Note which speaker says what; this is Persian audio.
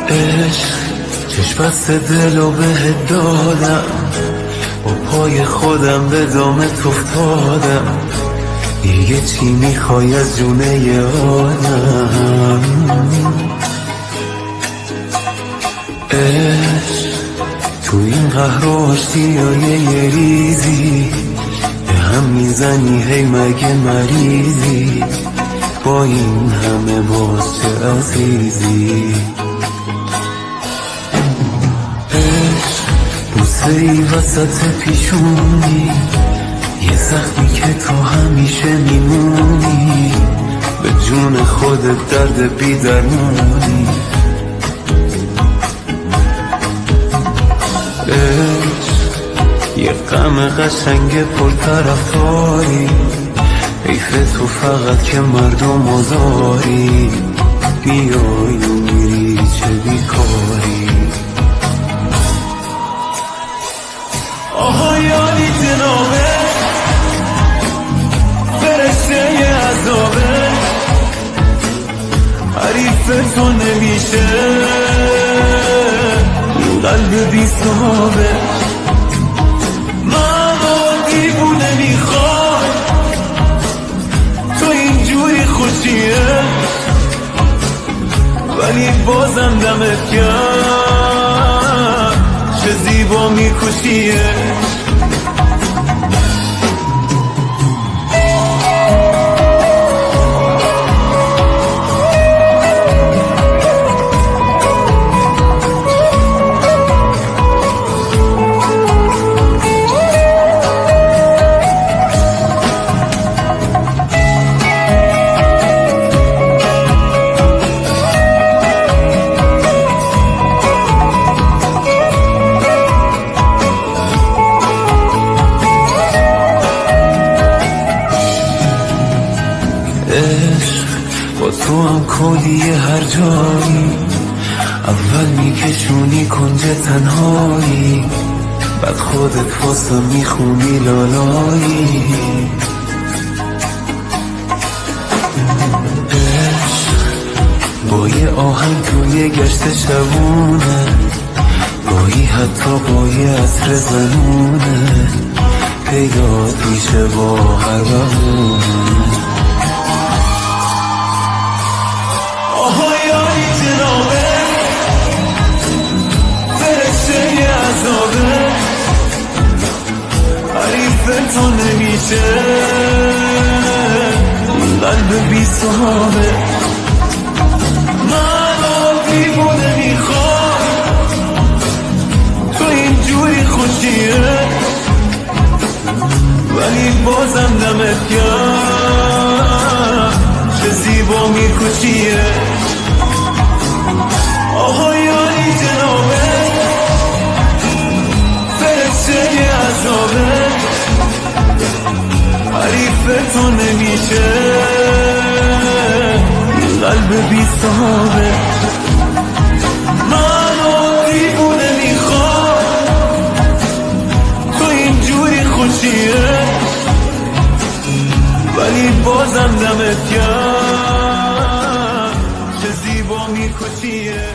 Speaker 1: عشق چشم بست دلو بهت دادم، با پای خودم به دامت افتادم. دیگه چی میخوای از جونه ی آدم؟ عشق تو این قهر و آشتیای یه ریزی به هم میزنی، هی مگه مریضی؟ با این همه باز چه عزیزی؟ عشق بوسه ای وسط پیشونی، یه زخمی که تو همیشه میمونی، به جون خودت درد بی درمونی. عشق یه غم قشنگ پر طرفداری، حیف تو فقط که مردم آزاری، بیای و میری چه بیکاری. آها یاری جنابه، فرشته عذابه، حریف تو نمیشه این قلب بی صحابه. من دیوونه میخوای تو اینجوری خوشیه، ولی بازم دمت کرد چه زیبا میکشیه. عشق با تو هم کلیه هر جایی، اول میکشونی کنج تنهایی، بعد خودت واسه میخونی لالایی. عشق با یه آهنگ توی گشت شبونه، گاهی حتی با یه عطر زنونه، پیدات میشه با هر بهونه. حریف تو نمیشه این قلب بی صحابه. من دیوونه میخوام تو اینجوری خوشیه، ولی بازم دمت کرد چه زیبا میکشیه. آها یاری جنابه، فرشته عذابه، حریف تو نمیشه این قلب بی صحابه. منو دیوونه میخوام تو اینجوری خوشیه، ولی بازم دمت کرد چه زیبا میکشیه.